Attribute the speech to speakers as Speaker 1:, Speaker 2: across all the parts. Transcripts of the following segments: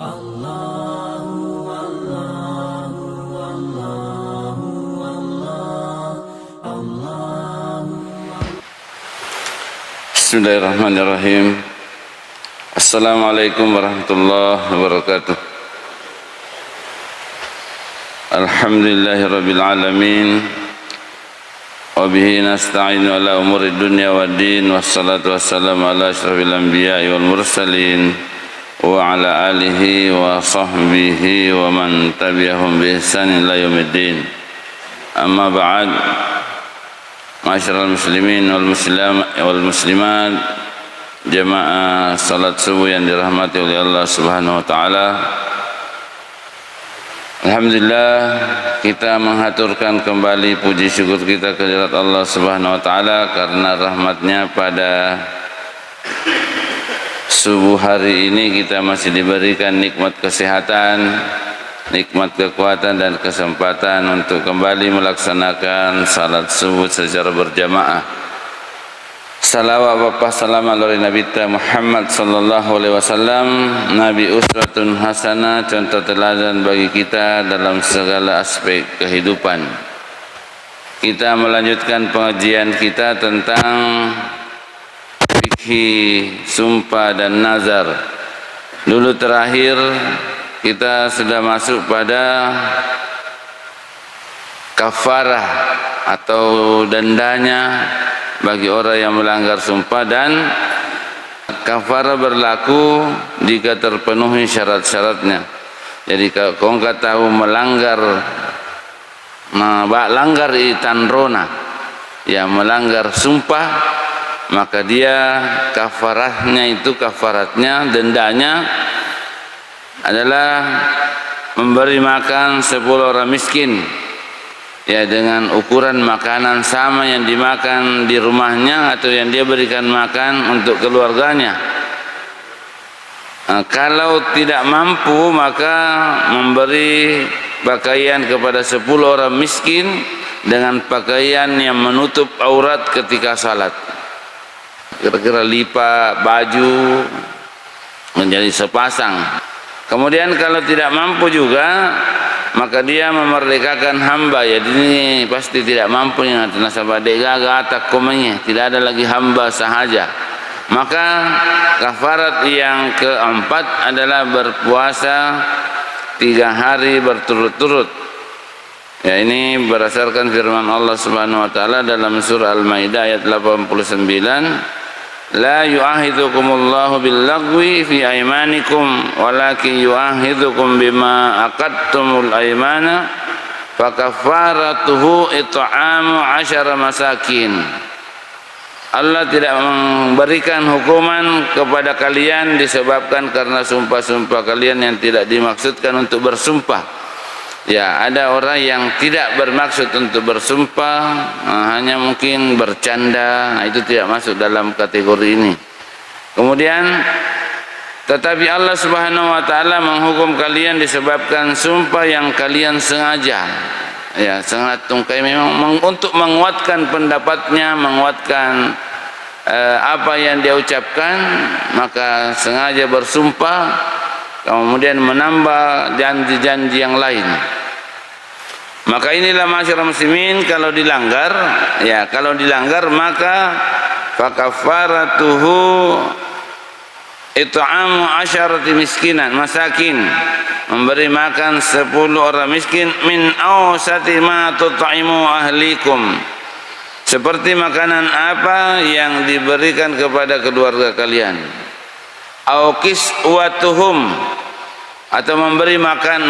Speaker 1: Bismillahirrahmanirrahim. Assalamualaikum warahmatullahi wabarakatuh. Alhamdulillahirabbil alamin. Wa bihi nasta'inu ala umuri dunya waddin, wassalatu wassalamu ala asyrafil anbiya'i wal mursalin wa ala alihi wa sahbihi wa man tabi'ahum bi ihsanin ila yaumiddin. Amma ba'd. Ma'asyiral muslimin wal muslimat, jamaah salat subuh yang dirahmati oleh Allah Subhanahu wa taala. Alhamdulillah, kita menghaturkan kembali puji syukur kita kehadirat Allah Subhanahu wa taala karena rahmatnya pada subuh hari ini kita masih diberikan nikmat kesehatan, nikmat kekuatan dan kesempatan untuk kembali melaksanakan salat subuh secara berjamaah. Salawat Bapak salam ala Nabi Muhammad sallallahu alaihi wasallam, Nabi uswatun hasanah, contoh teladan bagi kita dalam segala aspek kehidupan. Kita melanjutkan pengajian kita tentang fikih sumpah dan nazar. Dulu terakhir kita sudah masuk pada kafarah atau dendanya bagi orang yang melanggar sumpah, dan kafarah berlaku jika terpenuhi syarat-syaratnya. Jadi kalau engkau tahu melanggar itanrona, ya melanggar sumpah, maka dia kafarahnya itu, kafaratnya, dendanya adalah memberi makan 10 orang miskin, ya, dengan ukuran makanan sama yang dimakan di rumahnya atau yang dia berikan makan untuk keluarganya. Kalau tidak mampu, maka memberi pakaian kepada 10 orang miskin dengan pakaian yang menutup aurat ketika salat, kira-kira lipat baju menjadi sepasang. Kemudian kalau tidak mampu juga, maka dia memerdekakan hamba. Ya, ini pasti tidak mampu yang nasabah degaga atakomanya, tidak ada lagi hamba sahaja. Maka kafarat yang keempat adalah berpuasa 3 hari berturut-turut. Ya, ini berdasarkan firman Allah Subhanahu wa taala dalam surah Al-Maidah ayat 89. La yu'ahidzukumullahu bil-lagwi fi aymanikum walakin yu'ahidzukum bima aqadtumul aymana fakaffaratuhu it'amu 10 masakin. Allah tidak memberikan hukuman kepada kalian disebabkan karena sumpah-sumpah kalian yang tidak dimaksudkan untuk bersumpah. Ya, ada orang yang tidak bermaksud untuk bersumpah, hanya mungkin bercanda, itu tidak masuk dalam kategori ini. Kemudian, tetapi Allah Subhanahu wa taala menghukum kalian disebabkan sumpah yang kalian sengaja. Ya, sangat tungkai memang untuk menguatkan pendapatnya, menguatkan apa yang dia ucapkan, maka sengaja bersumpah, kemudian menambah janji-janji yang lain. Maka inilah masyarakat muslimin, kalau dilanggar, ya kalau dilanggar maka fakafaratuhu it'amu 10 miskinan masakin, memberi makan 10 orang miskin, min awsati ma tut'imu ahlikum, seperti makanan apa yang diberikan kepada keluarga kalian. Au kiswatuhum, atau memberi makan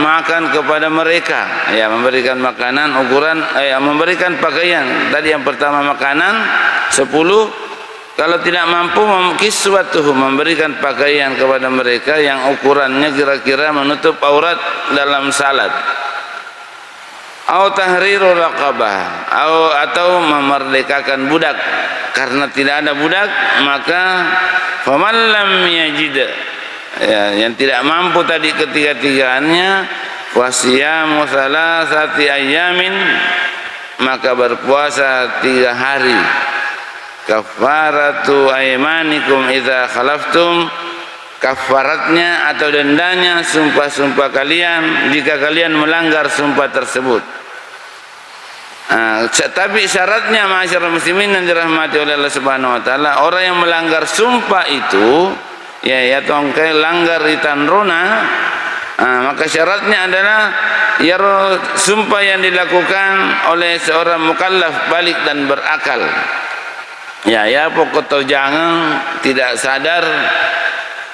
Speaker 1: kepada mereka, ya memberikan makanan ukuran, memberikan pakaian. Tadi yang pertama makanan 10, kalau tidak mampu kiswatuhum, memberikan pakaian kepada mereka yang ukurannya kira-kira menutup aurat dalam salat. Au tahriru raqabah, atau memerdekakan budak. Karena tidak ada budak, maka faman lam yajid, ya, yang tidak mampu tadi ketiga-tiganya, wasiyamu salasati ayyamin, maka berpuasa 3 hari. Kafaratu aymanikum idza khalaftum, kafaratnya atau dendanya sumpah-sumpah kalian jika kalian melanggar sumpah tersebut. Tapi syaratnya ma'asyiral muslimin yang dirahmati oleh Allah Subhanahu wa taala, orang yang melanggar sumpah itu ya tongkai langgar itanrona, maka syaratnya adalah ya sumpah yang dilakukan oleh seorang mukallaf balik dan berakal. Ya pokok terjangan tidak sadar,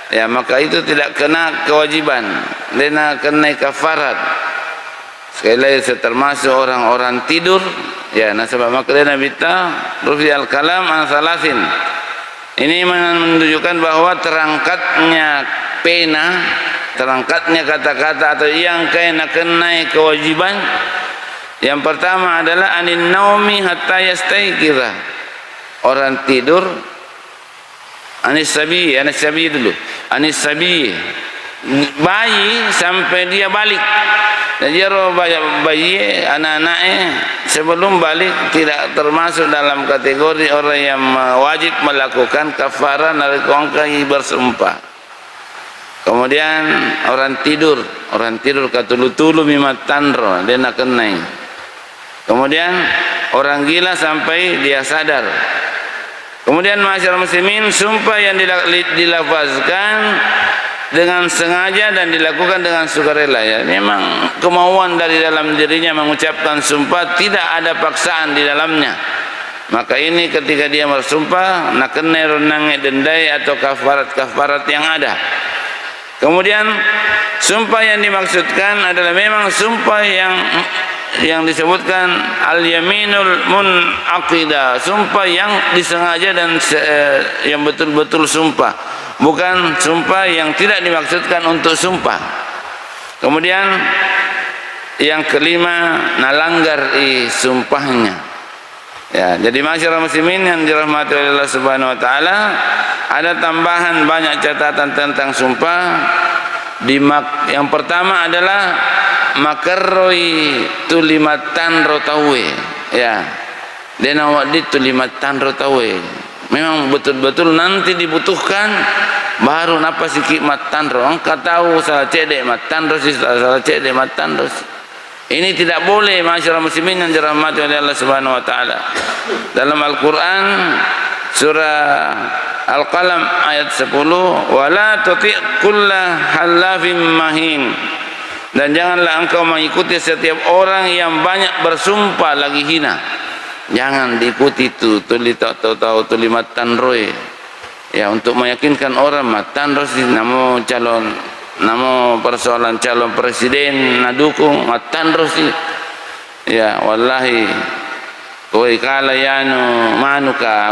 Speaker 1: ya maka itu tidak kena kewajiban, dia kena kafarat. Sekali lagi termasuk orang-orang tidur, ya nasabah maka dia nabita rufi al-kalam an salasin. Ini menunjukkan bahwa terangkatnya pena, terangkatnya kata-kata atau yang kena kewajiban. Yang pertama adalah anin naumi hatta yastaiqiza. Orang tidur, anis sabi dulu, anis sabi, bayi sampai dia balik. Dan dia bayi anak-anaknya sebelum balik tidak termasuk dalam kategori orang yang wajib melakukan kafarah narikongkai bersumpah. Kemudian orang tidur katulu-tulu mimat tanro dia nak kenai. Kemudian orang gila sampai dia sadar. Kemudian ma'asyiral muslimin, sumpah yang dilafazkan dengan sengaja dan dilakukan dengan sukarela, ya memang kemauan dari dalam dirinya mengucapkan sumpah, tidak ada paksaan di dalamnya. Maka ini ketika dia bersumpah nak kena renang dendai atau kafarat yang ada. Kemudian sumpah yang dimaksudkan adalah memang sumpah yang disebutkan al-yaminul munaqidah, sumpah yang disengaja dan yang betul-betul sumpah, bukan sumpah yang tidak dimaksudkan untuk sumpah. Kemudian yang kelima, nalanggar sumpahnya. Ya, jadi masyarakat muslimin yang dirahmati oleh Allah Subhanahu wa taala, ada tambahan banyak catatan tentang sumpah. Yang pertama adalah makarroi tulimatan rotawe, ya dan awak di tulimatan rotawe memang betul-betul nanti dibutuhkan baru napa sikit matan ro engkau tahu salah cedek matan ro salah cedek matan ro. Ini tidak boleh masyarakat muslimin yang dirahmati oleh Allah Subhanahu wa taala. Dalam Al-Qur'an surah Al-Qalam ayat 10, wala tuti' kulla halafin mahin, dan janganlah engkau mengikuti setiap orang yang banyak bersumpah lagi hina. Jangan diikuti itu tahu tulimatan roy, ya untuk meyakinkan orang matan roy namo persoalan calon presiden nadukung matan roy, ya wallahi koi kala yanu manuka.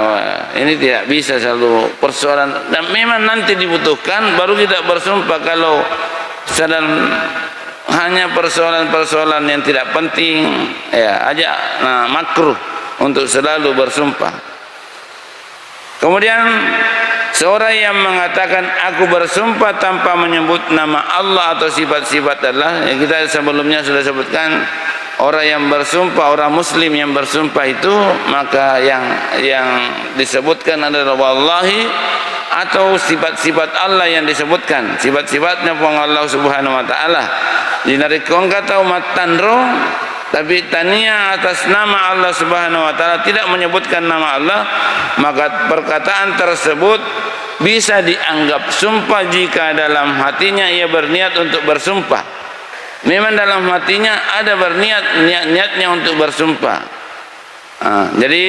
Speaker 1: Ini tidak bisa selalu persoalan, dan memang nanti dibutuhkan baru kita bersumpah. Kalau sedang hanya persoalan-persoalan yang tidak penting, ya aja makruh untuk selalu bersumpah. Kemudian seorang yang mengatakan aku bersumpah tanpa menyebut nama Allah atau sifat-sifat Allah, yang kita sebelumnya sudah sebutkan, orang yang bersumpah, orang muslim yang bersumpah itu, maka yang disebutkan adalah wallahi atau sifat-sifat Allah yang disebutkan, sifat-sifatnya pun Allah Subhanahu wa taala. Dinarikong kata umat tanro, tapi tania atas nama Allah Subhanahu wa taala, tidak menyebutkan nama Allah, maka perkataan tersebut bisa dianggap sumpah jika dalam hatinya ia berniat untuk bersumpah. Memang dalam hatinya ada niatnya untuk bersumpah. Jadi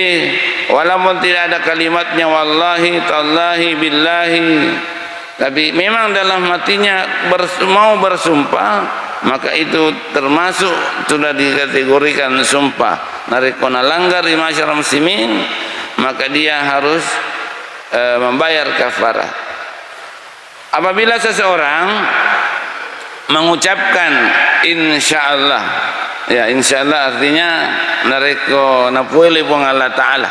Speaker 1: walaupun tidak ada kalimatnya wallahi, tallahi, billahi, tapi memang dalam hatinya mau bersumpah, maka itu termasuk sudah dikategorikan sumpah. Narikona langgar di masyarakat muslimin, maka dia harus membayar kafarah. Apabila seseorang mengucapkan insyaallah, ya insyaallah artinya nareko napuele pun Allah taala,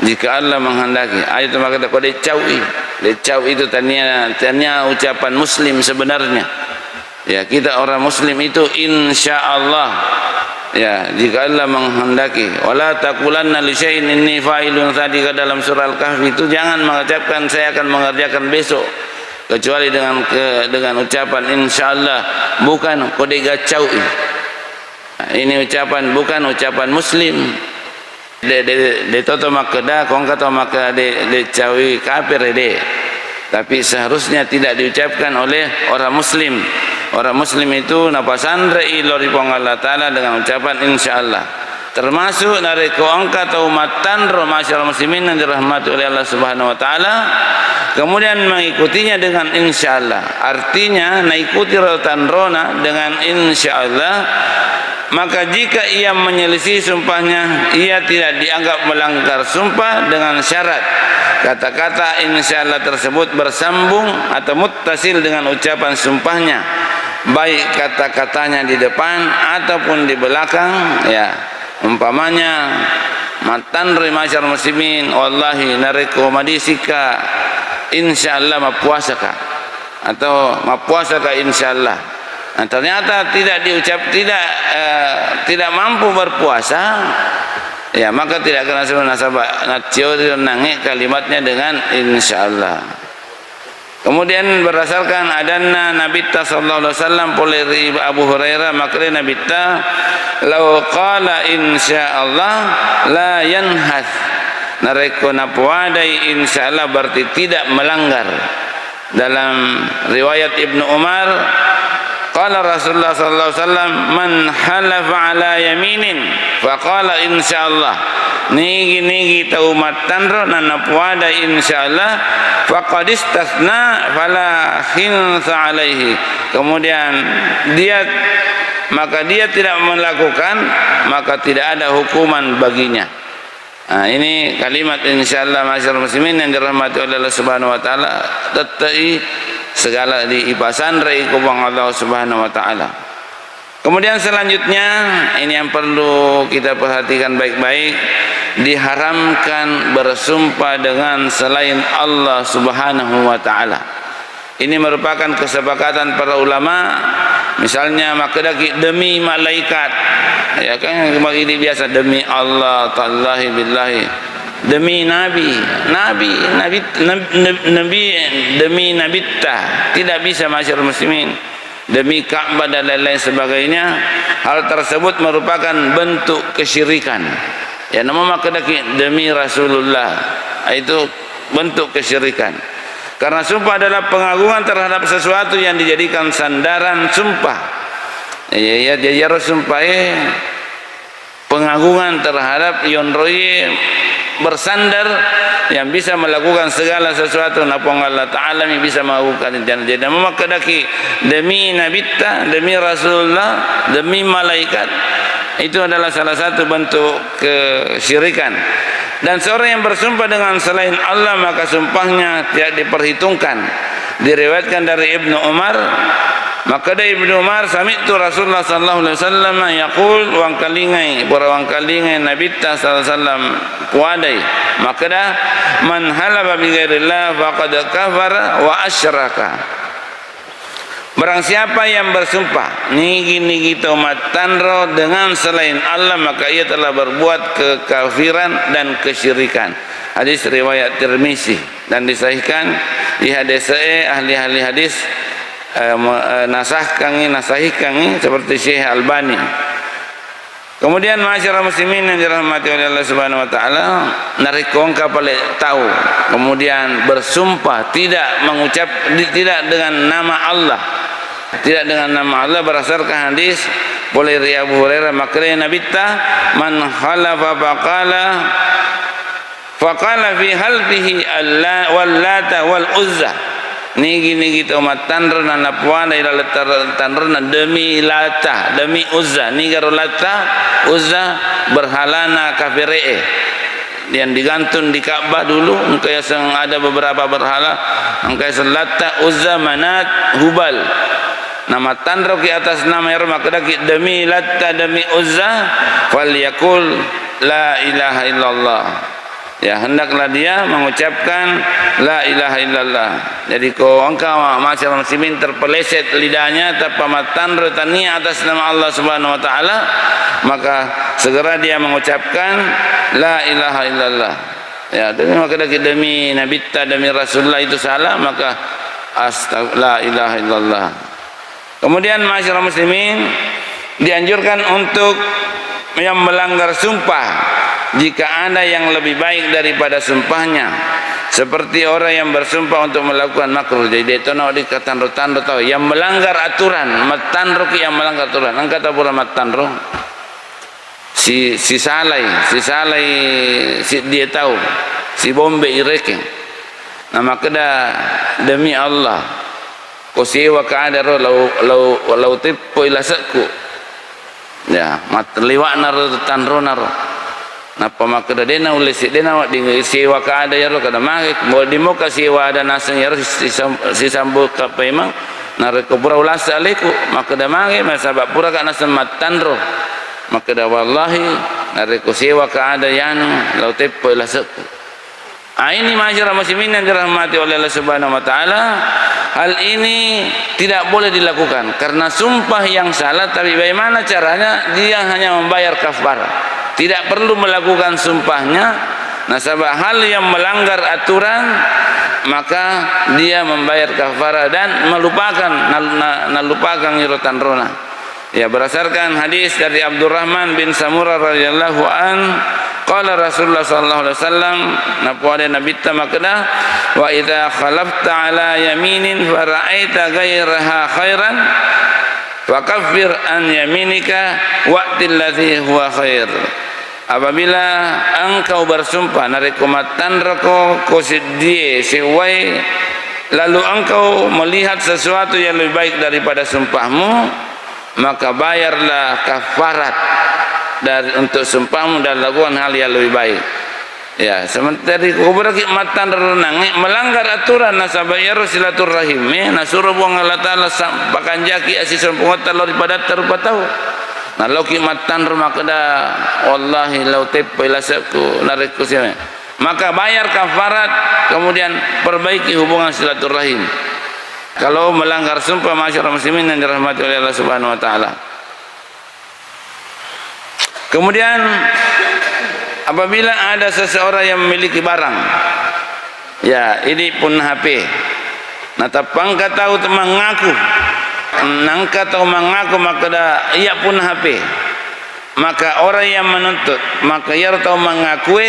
Speaker 1: jika Allah menghendaki. Ayat itu maka kode cau itu tanya ucapan muslim sebenarnya, ya kita orang muslim itu insyaallah, ya jika Allah menghendaki. Wala taqulanna li syai'in inni fa'ilun, tadi dalam surah Al-Kahfi itu jangan mengucapkan saya akan mengerjakan besok. kecuali dengan ucapan insyaallah, bukan kode gacau ini. Ini ucapan bukan ucapan muslim. De toto makeda kong kata maka de cawi kafir de. Tapi seharusnya tidak diucapkan oleh orang muslim. Orang muslim itu napasandre ilori pong Allah Ta'ala dengan ucapan insyaallah. Termasuk dari koangka atau matan masyarakat muslimin yang dirahmati oleh Allah Subhanahu wa taala, kemudian mengikutinya dengan insyaallah. Artinya mengikuti rotan rona dengan insyaallah, maka jika ia menyelisih sumpahnya, ia tidak dianggap melanggar sumpah dengan syarat kata-kata insyaallah tersebut bersambung atau muttasil dengan ucapan sumpahnya, baik kata-katanya di depan ataupun di belakang. Ya, umpamanya matan masyarakat muslimin, wallahi nareko madisika insyaallah mapuasaka, atau mapuasaka insyaallah. Nah, ternyata tidak diucap, tidak mampu berpuasa, ya maka tidak kena suruh nasabah natio nangi kalimatnya dengan insyaallah. Kemudian berdasarkan adana Nabi sallallahu alaihi wasallam oleh Abu Hurairah, maka Nabi law qala insyaallah la yanhath, nareko napuadai insyaallah berarti tidak melanggar. Dalam riwayat Ibnu Umar, qala Rasulullah sallallahu alaihi wasallam man halafa ala yaminin faqala insyaallah, nigi taumat tanro nanapuada insyaallah faqad istasna fala khinsa alaihi. Kemudian dia tidak melakukan, maka tidak ada hukuman baginya. Nah, ini kalimat insyaallah masyarakat muslimin yang dirahmati oleh Allah Subhanahu wa taala, tetai segala diipasan rei kubang Allah Subhanahu wa taala. Kemudian selanjutnya, ini yang perlu kita perhatikan baik-baik, diharamkan bersumpah dengan selain Allah Subhanahu wa taala. Ini merupakan kesepakatan para ulama. Misalnya makadaki demi malaikat, ya kan, ini biasa demi Allah tallahi billahi, demi nabi demi nabita, tidak bisa masyarakat muslimin, demi Ka'bah dan lain-lain sebagainya. Hal tersebut merupakan bentuk kesyirikan. Ya, nama makadaki demi Rasulullah, itu bentuk kesyirikan. Karena sumpah adalah pengagungan terhadap sesuatu yang dijadikan sandaran sumpah. Ya sumpah pengagungan terhadap yonroye bersandar yang bisa melakukan segala sesuatu. Napong Allah Ta'ala yang bisa melakukan jadi memakadaki demi nabita, demi Rasulullah, demi malaikat. Itu adalah salah satu bentuk kesyirikan. Dan seorang yang bersumpah dengan selain Allah, maka sumpahnya tidak diperhitungkan. Diriwayatkan dari Ibnu Umar, maka dari Ibnu Umar, sami'tu Rasulullah sallallahu alaihi wasallam yaqul wang kalingai Nabi sallallahu alaihi wasallam kuadai, maka dah man halaba bi ghairillah faqad kafara wa asyraka. Barang siapa yang bersumpah nigi tomat tanro dengan selain Allah, maka ia telah berbuat kekafiran dan kesyirikan. Hadis riwayat Tirmizi dan disahihkan di hadis ahli hadis nasahih kangi seperti Syekh Albani. Kemudian masyarakat muslimin yang dirahmati oleh Allah Subhanahu wa taala, narikongka pale tahu, kemudian bersumpah tidak dengan nama Allah. Tidak dengan nama Allah berdasarkan hadis oleh Abu Hurairah, maka Nabi man khalafa faqala fi halfihi Allah wal lata wal uzza, nigi tomat tanro na napuana ila tanro na demi lata demi uzza, nigaro lata uzza berhalana kafiree yang digantung di Ka'bah dulu. Engkau yang ada beberapa berhala, engkau yang lata uzza manat hubal, nama tanro ki atas nama yang makadaki demi latta demi uzza, fal yakul la ilaha illallah, ya hendaklah dia mengucapkan la ilaha illallah. Jadi kalau engkau masyarakat muslimin terpeleset lidahnya tanpa tanro tania atas nama Allah Subhanahu wa taala, maka segera dia mengucapkan la ilaha illallah. Ya, demi makadaki demi Nabi demi Rasulullah itu salah, maka la ilaha illallah. Kemudian masyarakat muslimin dianjurkan untuk yang melanggar sumpah jika ada yang lebih baik daripada sumpahnya, seperti orang yang bersumpah untuk melakukan makruh. Jadi itu nak dikatakan tanro tahu yang melanggar aturan, matanro yang melanggar aturan. Angkat pura matanro. Si salai si dia tahu, si bombe ireke. Nama keda demi Allah. Ko sewa ka ada ro lau tipu ilasaku. Ya, mat liwak naro tanro naro. Napa makada dena ule si dena di sewa ka ada ya ro kada mage mo di mo ka sewa ada nasang ya ro si sambu ka pemang nare ko pura ulasa aleku makada mage masabab pura ka nasang matanro makada wallahi nare ko sewa ka ada yanu lau tepo ilasaku. Ini masyarakat muslimin yang dirahmati oleh Allah Subhanahu wa taala, hal ini tidak boleh dilakukan karena sumpah yang salah. Tapi bagaimana caranya? Dia hanya membayar kafarah, tidak perlu melakukan sumpahnya. Nah, sebab hal yang melanggar aturan maka dia membayar kafarah dan melupakan irotan rona. Ya, berdasarkan hadis dari Abdurrahman bin Samurah radhiyallahu an, qala Rasulullah sallallahu alaihi wasallam, napuade nabi tamakna wa idza khalafta ala yaminin fa ra'aita ghairaha khairan fakaffir an yaminika wa'til ladzi huwa khair. Apabila engkau bersumpah narekumatan roko kosidie sewai, lalu engkau melihat sesuatu yang lebih baik daripada sumpahmu, maka bayarlah kafarat dari untuk sumpahmu dan lakukan hal yang lebih baik. Ya, sementara kubur matan renang melanggar aturan nasabah ya silaturahim nasuru buang Allah taala pakan jaki asisun pengota daripada terupa tahu. Nah lauki matan rumah kada wallahi lau tepo ilasaku nariku sini. Maka bayar kafarat kemudian perbaiki hubungan silaturahim. Kalau melanggar sumpah masyarakat muslimin yang dirahmati oleh Allah Subhanahu wa taala. Kemudian apabila ada seseorang yang memiliki barang, ya ini pun HP. Nah tapang tahu mengaku, nangka tahu mengaku maka ia pun HP. Maka orang yang menuntut maka ia tahu mengakui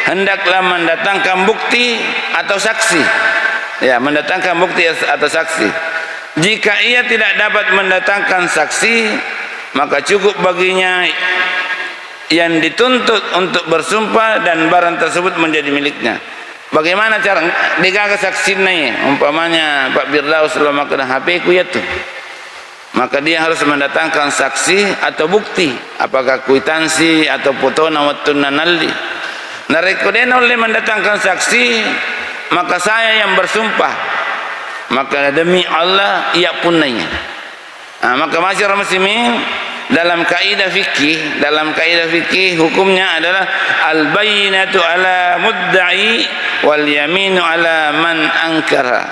Speaker 1: hendaklah mendatangkan bukti atau saksi. Ya, mendatangkan bukti atau saksi. Jika ia tidak dapat mendatangkan saksi, maka cukup baginya yang dituntut untuk bersumpah dan barang tersebut menjadi miliknya. Bagaimana cara dikagak saksi nih? Umpamanya Pak Firdaus selama kena HP ku ya tuh. Maka dia harus mendatangkan saksi atau bukti, apakah kwitansi atau foto nawatun nalli. Narekodena oleh mendatangkan saksi, maka saya yang bersumpah, maka demi Allah ia pun nanya. Maka masyarakat muslimin dalam kaidah fikih hukumnya adalah al-bayyinatu ala mudda'i wal yaminu ala man ankara.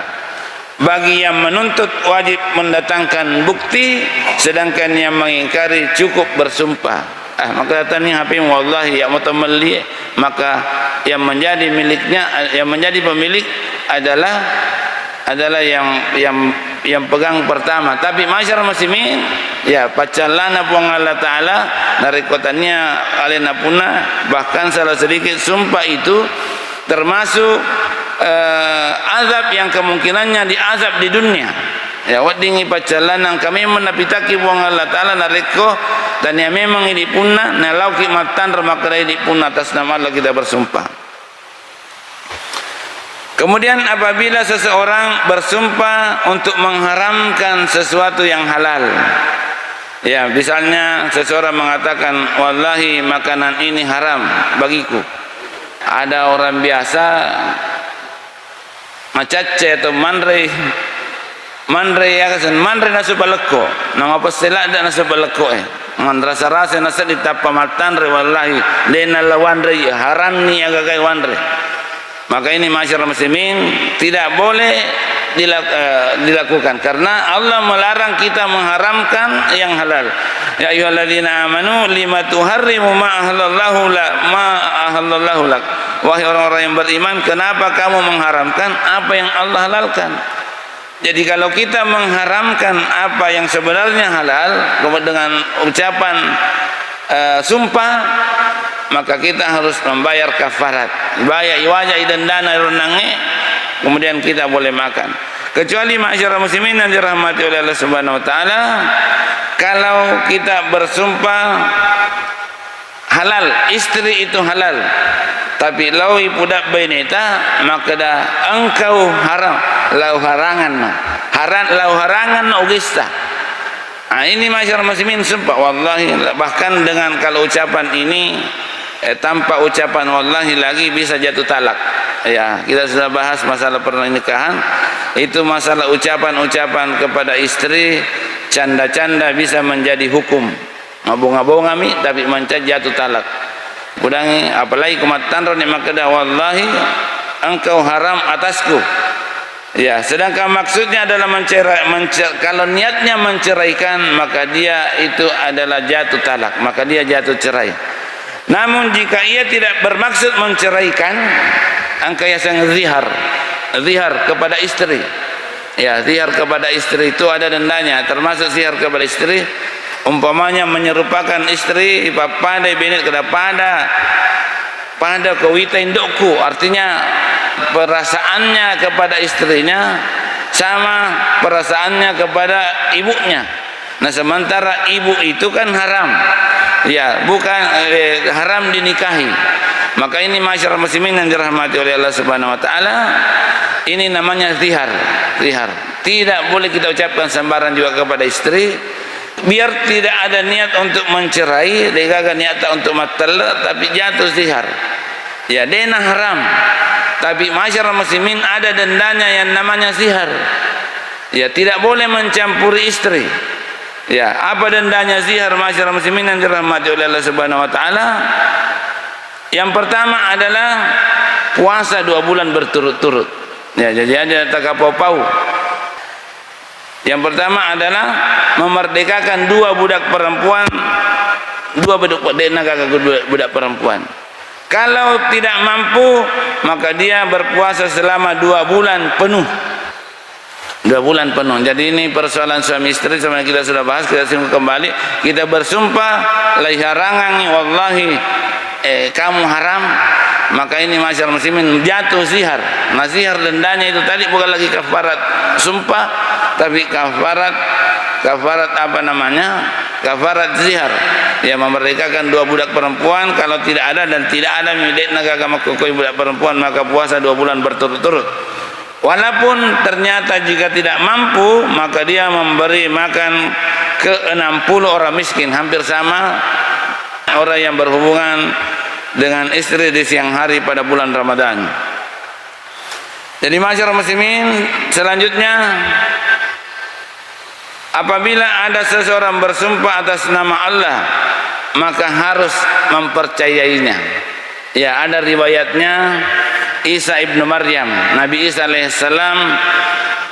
Speaker 1: Bagi yang menuntut wajib mendatangkan bukti, sedangkan yang mengingkari cukup bersumpah. Maka datangnya HP wallahi ya mutamalli, maka yang menjadi miliknya, yang menjadi pemilik adalah yang pegang pertama. Tapi masyarakat muslimin ya pacalana puang Allah taala dari kotanya alena puna, bahkan salah sedikit sumpah itu termasuk azab yang kemungkinannya diazab di dunia. Ya wadingi pacalanan kami menapitaki puang Allah taala nareko dan yang memang ini punna nalau kimatan remakra ini punna atas nama Allah kita bersumpah. Kemudian apabila seseorang bersumpah untuk mengharamkan sesuatu yang halal, ya misalnya seseorang mengatakan wallahi makanan ini haram bagiku. Ada orang biasa macace atau mandre ya kasan mandre nasu baleko nang apa selak dak nasu baleko man rasa-rasa nasa ditapa matanre wallahi dena lawandre haram ni agagai wandre. Maka ini masyarakat muslimin tidak boleh dilakukan karena Allah melarang kita mengharamkan yang halal. Ya ayyuhalladzina amanu lima tuharrimu ma ahallallahu lak. Wahai orang-orang yang beriman, kenapa kamu mengharamkan apa yang Allah halalkan? Jadi kalau kita mengharamkan apa yang sebenarnya halal dengan ucapan sumpah, maka kita harus membayar kafarat. Bayar wajah dan dana runange, kemudian kita boleh makan. Kecuali masyarakat muslimin yang dirahmati oleh Allah Subhanahu wa taala, kalau kita bersumpah halal, istri itu halal, tapi lawi budak bainita, maka dah engkau haram, lau harangan ugista. Ini masyarakat muslimin sumpah wallahi, bahkan dengan kalau ucapan ini tanpa ucapan wallahi lagi bisa jatuh talak. Ya, kita sudah bahas masalah pernikahan, itu masalah ucapan-ucapan kepada istri, canda-canda bisa menjadi hukum. Ngabung-ngabung kami tapi mencari jatuh talak. Udangi apalagi kumatan ron maka dah wallahi engkau haram atasku. Ya, sedangkan maksudnya adalah kalau niatnya menceraikan, maka dia itu adalah jatuh talak, maka dia jatuh cerai. Namun jika ia tidak bermaksud menceraikan, angka yang zihar kepada istri. Ya, zihar kepada istri itu ada dendanya, termasuk zihar kepada istri. Umpamanya menyerupakan istri pada bini pada kawita indukku, artinya perasaannya kepada istrinya sama perasaannya kepada ibunya. Nah, sementara ibu itu kan haram, ya, bukan haram dinikahi. Maka ini masyarakat muslimin yang dirahmati oleh Allah Subhanahu wa taala, ini namanya zihar. Tidak boleh kita ucapkan sembarangan juga kepada istri, biar tidak ada niat untuk mencerai, degaga niat untuk matalla, tapi jatuh zihar. Ya, dena haram. Tapi masyarakat muslimin ada dendanya yang namanya zihar. Ya, tidak boleh mencampuri istri. Ya, apa dendanya zihar masyarakat muslimin yang dirahmati oleh Allah Subhanahu wa taala? Yang pertama adalah puasa 2 bulan berturut-turut. Ya, jadi ada takapau-pau. Yang pertama adalah memerdekakan 2 budak perempuan, 2 budak perempuan. Kalau tidak mampu, maka dia berpuasa selama 2 bulan penuh. 2 bulan penuh. Jadi ini persoalan suami istri, sama kita sudah bahas, kita singgung kembali. Kita bersumpah lai harangan wallahi kamu haram, maka ini masyarakat muslimin jatuh zihar. Nah, zihar dendanya itu tadi bukan lagi kafarat sumpah, tapi kafarat apa namanya? Kafarat zihar. Ya, memerdekakan 2 budak perempuan. Kalau tidak ada dan tidak ada milik negara makukui budak perempuan, maka puasa 2 bulan berturut-turut. Walaupun ternyata jika tidak mampu, maka dia memberi makan ke 60 orang miskin, hampir sama orang yang berhubungan dengan istri di siang hari pada bulan Ramadan. Jadi masyarakat muslimin, selanjutnya apabila ada seseorang bersumpah atas nama Allah, maka harus mempercayainya. Ya, ada riwayatnya Isa ibnu Maryam, Nabi Isa alaihissalam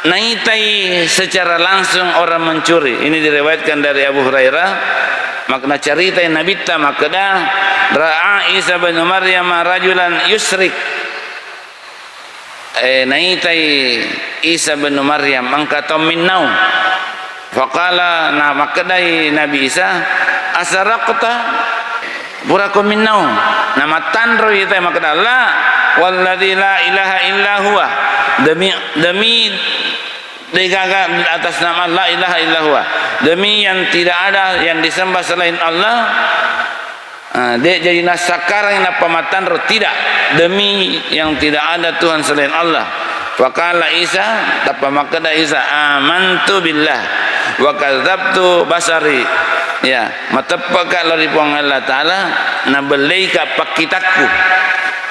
Speaker 1: naitai secara langsung orang mencuri. Ini diriwayatkan dari Abu Hurairah. Makna cerita Nabi ta makna ra'a Isa bin Maryam rajulan yusrik. Naitai Isa bin Maryam angkatom minnau. Faqala na makdai Nabi Isa asaraqta burakum minnau. Nama tanro itu makna la walladzi la ilaha illa huwa, demi digaga atas nama la ilaha illa huwa, demi yang tidak ada yang disembah selain Allah. Dia jadi nasakara yang pamatan tidak, demi yang tidak ada Tuhan selain Allah. Faqala Isa, tapa makada Isa amantu billah wa kadzabtu basari. Ya, matapaka lari puang Allah taala na belaika pakitakku.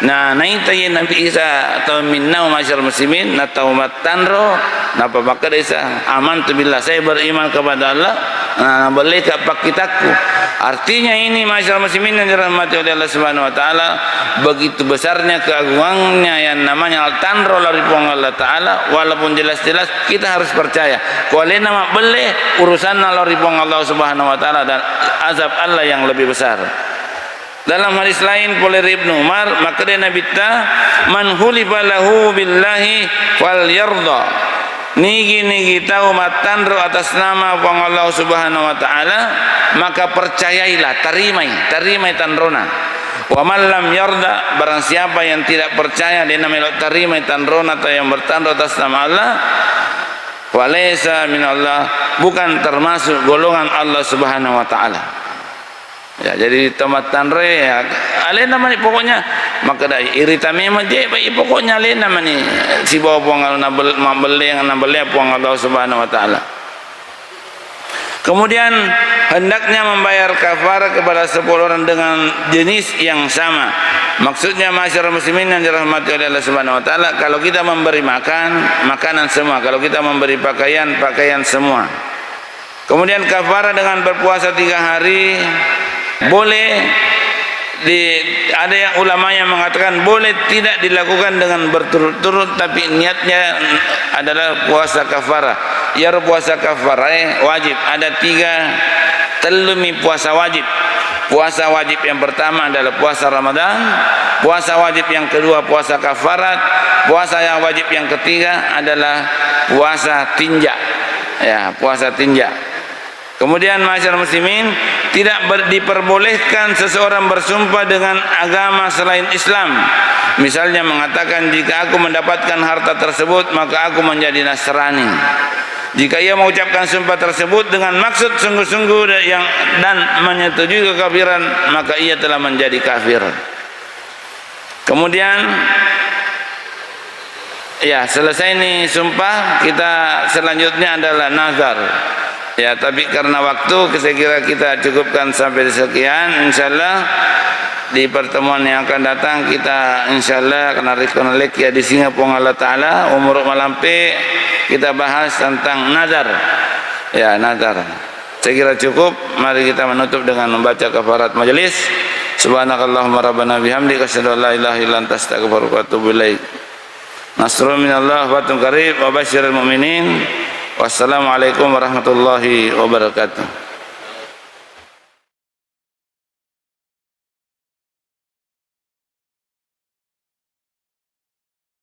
Speaker 1: Nah, naitay Nabi Isa atau minna masyarakat muslimin na taumatanro na papakad Isa amantu billah, saya beriman kepada Allah, na belaika pakitakku. Artinya ini masyarakat muslimin yang dirahmati oleh Allah Subhanahu wa taala, begitu besarnya keagungannya yang namanya al-tanro lari puang Allah taala, walaupun jelas-jelas kita harus percaya kalau nama boleh urusan lari puang Allah Subhanahu wa taala dan azab Allah yang lebih besar. Dalam hadis lain oleh Ibnu Umar, maka dia Nabi ta man hulifa lahu billahi wal yarda. nigi tahu matandro atas nama Allah Subhanahu wa taala, maka percayailah, tarimai tanrona. Wa man lam yarda, barang siapa yang tidak percaya dia namanya tarimai tanrona atau yang bertandro atas nama Allah, walaysa minallah, bukan termasuk golongan Allah Subhanahu wa taala. Ya, jadi tempat tanre ya alena mani pokoknya maka dah iritami je baik pokoknya alena mani si bawa puang nabeli puang Allah Subhanahu wa taala. Kemudian hendaknya membayar kafarah kepada 10 orang dengan jenis yang sama. Maksudnya masyarakat muslimin yang dirahmati oleh Allah Subhanahu wa taala, kalau kita memberi makanan semua, kalau kita memberi pakaian semua. Kemudian kafarah dengan berpuasa 3 hari boleh ada yang ulama yang mengatakan boleh tidak dilakukan dengan berturut-turut, tapi niatnya adalah puasa kafarah. Ya puasa kafarah wajib ada 3 telumi puasa wajib. Puasa wajib yang pertama adalah puasa Ramadan, puasa wajib yang kedua puasa kafarat, puasa yang wajib yang ketiga adalah puasa tinja. Ya, puasa tinja. Kemudian masyarakat muslimin, tidak diperbolehkan seseorang bersumpah dengan agama selain Islam. Misalnya mengatakan, jika aku mendapatkan harta tersebut maka aku menjadi Nasrani. Jika ia mengucapkan sumpah tersebut dengan maksud sungguh-sungguh dan menyetujui kekafiran, maka ia telah menjadi kafir. Kemudian ya, selesai nih sumpah, kita selanjutnya adalah nazar. Ya, tapi karena waktu saya kira kita cukupkan sampai sekian. Insyaallah di pertemuan yang akan datang kita insyaallah akan narik ya di Singapura Allah taala umur malampe kita bahas tentang nazar. Ya, nazar. Saya kira cukup. Mari kita menutup dengan membaca kafarat majelis. Subhanakallahumma rabbana bihamdika asyhadu an la ilaha illa anta astaghfiruka wa atubu ilaik. Nasrun minallah wa fatun qarib wa basyiril mu'minin. Wassalamualaikum warahmatullahi wabarakatuh.